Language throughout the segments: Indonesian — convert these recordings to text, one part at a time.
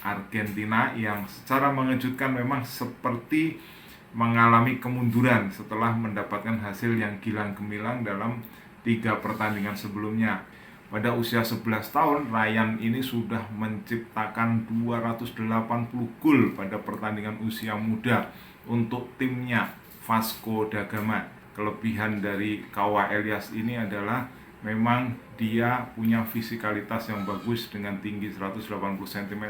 Argentina yang secara mengejutkan memang seperti mengalami kemunduran setelah mendapatkan hasil yang gilang gemilang dalam 3 pertandingan sebelumnya. Pada usia 11 tahun, Ryan ini sudah menciptakan 280 gol pada pertandingan usia muda untuk timnya Vasco da Gama. Kelebihan dari Kawah Elias ini adalah memang dia punya fisikalitas yang bagus dengan tinggi 180 cm,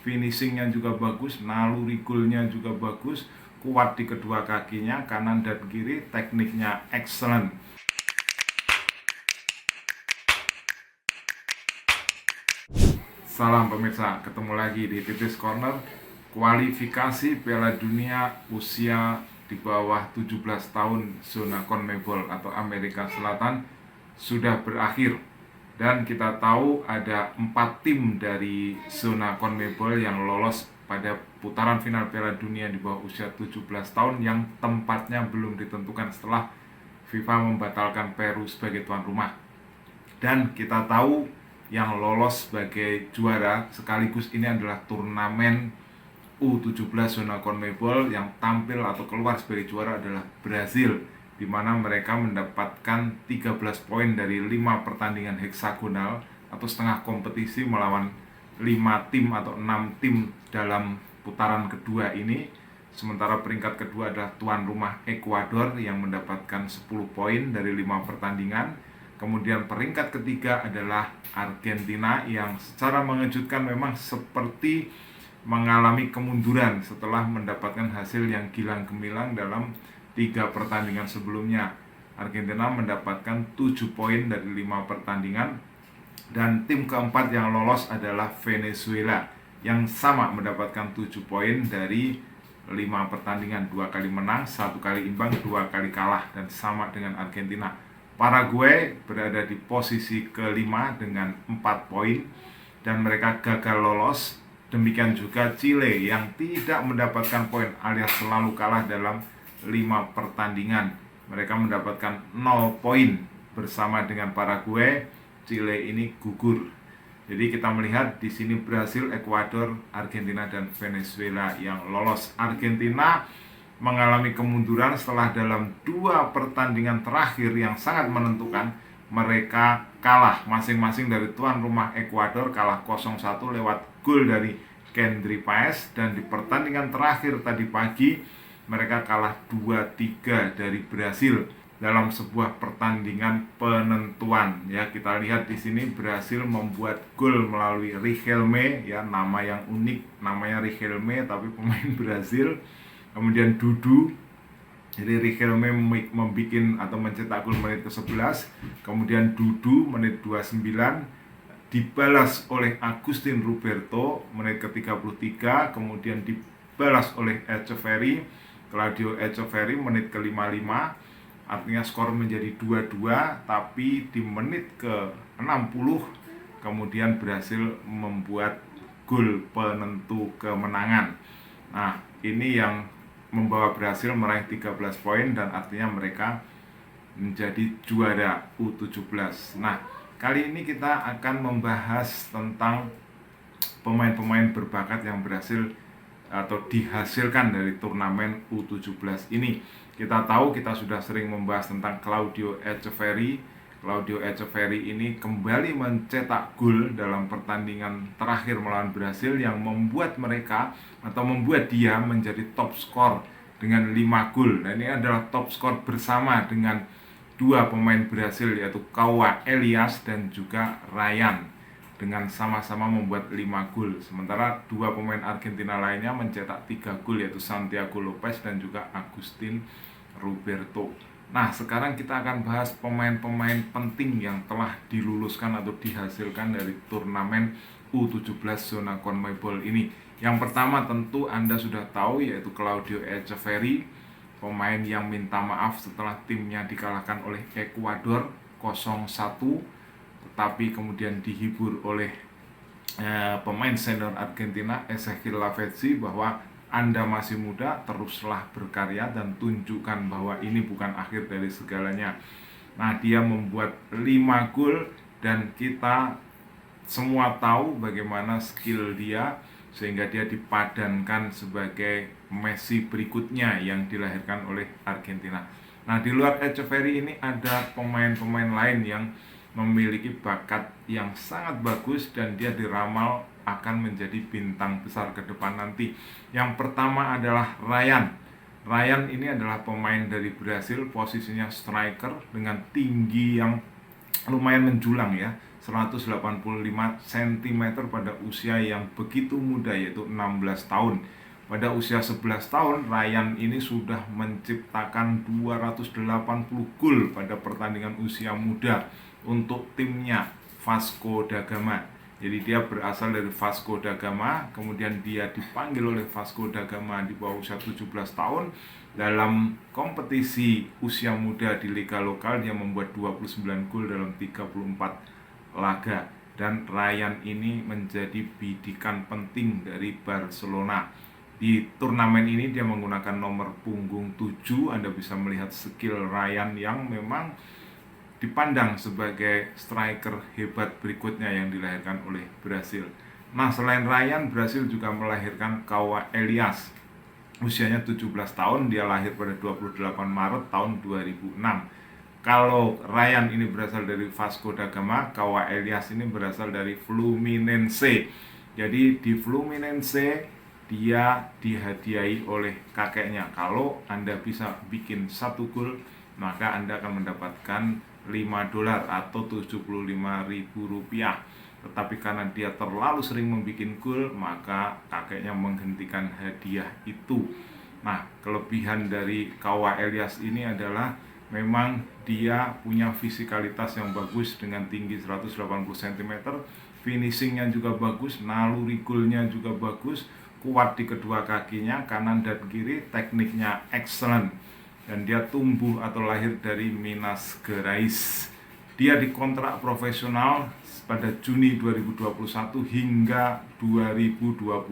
finishingnya juga bagus, naluri golnya juga bagus, kuat di kedua kakinya, kanan dan kiri, tekniknya excellent. Salam pemirsa, ketemu lagi di Titis Corner. Kualifikasi Piala Dunia usia di bawah 17 tahun zona CONMEBOL atau Amerika Selatan sudah berakhir. Dan kita tahu ada 4 tim dari zona CONMEBOL yang lolos pada putaran final Piala Dunia di bawah usia 17 tahun yang tempatnya belum ditentukan setelah FIFA membatalkan Peru sebagai tuan rumah. Dan kita tahu yang lolos sebagai juara sekaligus ini adalah turnamen U17 zona CONMEBOL. Yang tampil atau keluar sebagai juara adalah Brazil, di mana mereka mendapatkan 13 poin dari 5 pertandingan heksagonal atau setengah kompetisi melawan 5 tim atau 6 tim dalam putaran kedua ini. Sementara peringkat kedua adalah tuan rumah Ekuador yang mendapatkan 10 poin dari 5 pertandingan. Kemudian peringkat ketiga adalah Argentina yang secara mengejutkan memang seperti mengalami kemunduran setelah mendapatkan hasil yang gilang gemilang dalam 3 pertandingan sebelumnya. Argentina mendapatkan 7 poin dari 5 pertandingan. Dan tim keempat yang lolos adalah Venezuela yang sama mendapatkan 7 poin dari 5 pertandingan, 2 kali menang, 1 kali imbang, 2 kali kalah, dan sama dengan Argentina. Paraguay berada di posisi kelima dengan 4 poin dan mereka gagal lolos. Demikian juga Chile yang tidak mendapatkan poin alias selalu kalah dalam 5 pertandingan. Mereka mendapatkan 0 poin bersama dengan Paraguay. Chile ini gugur. Jadi kita melihat di sini Brasil, Ekuador, Argentina dan Venezuela yang lolos. Argentina mengalami kemunduran setelah dalam 2 pertandingan terakhir yang sangat menentukan mereka kalah masing-masing dari tuan rumah Ekuador, kalah 0-1 lewat gol dari Kendry Páez, dan di pertandingan terakhir tadi pagi mereka kalah 2-3 dari Brasil dalam sebuah pertandingan penentuan. Ya, kita lihat di sini Brasil membuat gol melalui Riquelme, ya, nama yang unik, namanya Riquelme tapi pemain Brasil. Kemudian Dudu, jadi Riquelme membuat atau mencetak gol menit ke-11. Kemudian Dudu menit 29 dibalas oleh Agustin Roberto menit ke-33. Kemudian dibalas oleh Echeverri, Claudio Echeverri menit ke-55. Artinya skor menjadi 2-2. Tapi di menit ke-60 kemudian Brasil membuat gol penentu kemenangan. Nah, ini yang membawa Brasil meraih 13 poin dan artinya mereka menjadi juara U17. Nah, kali ini kita akan membahas tentang pemain-pemain berbakat yang berhasil atau dihasilkan dari turnamen U17 ini. Kita tahu, kita sudah sering membahas tentang Claudio Echeverri. Claudio Echeverri ini kembali mencetak gol dalam pertandingan terakhir melawan Brasil yang membuat mereka atau membuat dia menjadi top skor dengan 5 gol. Dan ini adalah top skor bersama dengan 2 pemain Brasil yaitu Kawah Elias dan juga Ryan dengan sama-sama membuat 5 gol. Sementara 2 pemain Argentina lainnya mencetak 3 gol yaitu Santiago Lopez dan juga Agustin Roberto. Nah, sekarang kita akan bahas pemain-pemain penting yang telah diluluskan atau dihasilkan dari turnamen U17 zona CONMEBOL ini. Yang pertama tentu Anda sudah tahu, yaitu Claudio Echeverri, pemain yang minta maaf setelah timnya dikalahkan oleh Ekuador 0-1, tetapi kemudian dihibur oleh pemain senior Argentina Ezequiel Lavezzi bahwa Anda masih muda, teruslah berkarya dan tunjukkan bahwa ini bukan akhir dari segalanya. Nah, dia membuat 5 gol dan kita semua tahu bagaimana skill dia sehingga dia dipadankan sebagai Messi berikutnya yang dilahirkan oleh Argentina. Nah, di luar Etcheverry ini ada pemain-pemain lain yang memiliki bakat yang sangat bagus dan dia diramal akan menjadi bintang besar ke depan nanti. Yang pertama adalah Ryan. Ryan ini adalah pemain dari Brasil, posisinya striker dengan tinggi yang lumayan menjulang ya, 185 cm pada usia yang begitu muda, yaitu 16 tahun. Pada usia 11 tahun, Ryan ini sudah menciptakan 280 gol pada pertandingan usia muda untuk timnya Vasco da Gama. Jadi dia berasal dari Vasco da Gama, kemudian dia dipanggil oleh Vasco da Gama di bawah usia 17 tahun. Dalam kompetisi usia muda di liga lokal, dia membuat 29 gol dalam 34 laga. Dan Ryan ini menjadi bidikan penting dari Barcelona. Di turnamen ini dia menggunakan nomor punggung 7. Anda bisa melihat skill Ryan yang memang dipandang sebagai striker hebat berikutnya yang dilahirkan oleh Brasil. Nah, selain Ryan, Brasil juga melahirkan Cauã Elias. Usianya 17 tahun, dia lahir pada 28 Maret tahun 2006. Kalau Ryan ini berasal dari Vasco da Gama, Cauã Elias ini berasal dari Fluminense. Jadi di Fluminense dia dihadiahi oleh kakeknya. Kalau Anda bisa bikin 1 gol, maka Anda akan mendapatkan $5 atau Rp75.000. Tetapi karena dia terlalu sering membuat gol, maka kakeknya menghentikan hadiah itu. Nah, kelebihan dari Cauã Elias ini adalah memang dia punya fisikalitas yang bagus dengan tinggi 180 cm, finishingnya juga bagus, naluri golnya juga bagus, kuat di kedua kakinya, kanan dan kiri, tekniknya excellent. Dan dia tumbuh atau lahir dari Minas Gerais. Dia dikontrak profesional pada Juni 2021 hingga 2027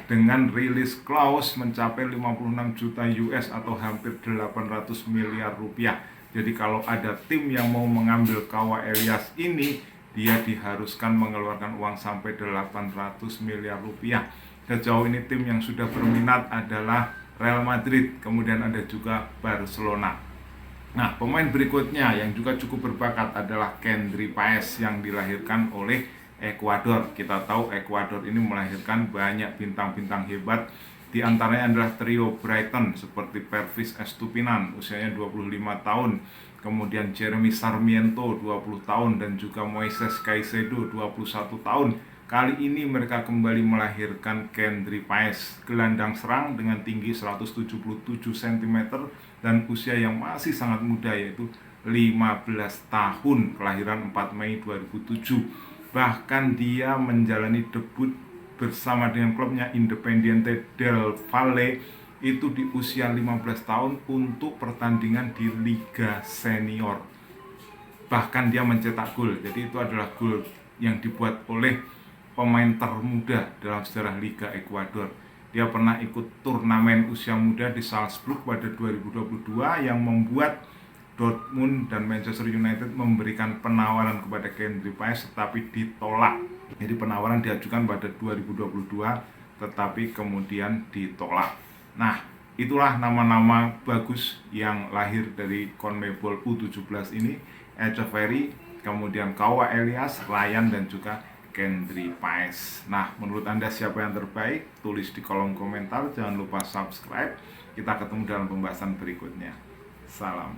dengan rilis clause mencapai 56 juta US atau hampir 800 miliar rupiah. Jadi kalau ada tim yang mau mengambil Cauã Elias ini, dia diharuskan mengeluarkan uang sampai 800 miliar rupiah. Sejauh ini tim yang sudah berminat adalah Real Madrid, kemudian ada juga Barcelona. Nah, pemain berikutnya yang juga cukup berbakat adalah Kendry Páez yang dilahirkan oleh Ekuador. Kita tahu Ekuador ini melahirkan banyak bintang-bintang hebat. Di antaranya adalah trio Brighton seperti Pervis Estupinan, usianya 25 tahun. Kemudian Jeremy Sarmiento, 20 tahun. Dan juga Moises Caicedo, 21 tahun. Kali ini mereka kembali melahirkan Kendry Páez, gelandang serang dengan tinggi 177 cm dan usia yang masih sangat muda, yaitu 15 tahun, kelahiran 4 Mei 2007. Bahkan dia menjalani debut bersama dengan klubnya Independiente del Valle itu di usia 15 tahun untuk pertandingan di Liga Senior. Bahkan dia mencetak gol, jadi itu adalah gol yang dibuat oleh pemain termuda dalam sejarah Liga Ekuador. Dia pernah ikut turnamen usia muda di Salzburg pada 2022 yang membuat Dortmund dan Manchester United memberikan penawaran kepada Kendry Páez tetapi ditolak. Jadi penawaran diajukan pada 2022 tetapi kemudian ditolak. Nah, itulah nama-nama bagus yang lahir dari CONMEBOL U17 ini. Etcheverry, kemudian Cauã Elias, Ryan dan juga Kendry Páez. Nah, menurut Anda siapa yang terbaik? Tulis di kolom komentar. Jangan lupa subscribe. Kita ketemu dalam pembahasan berikutnya. Salam.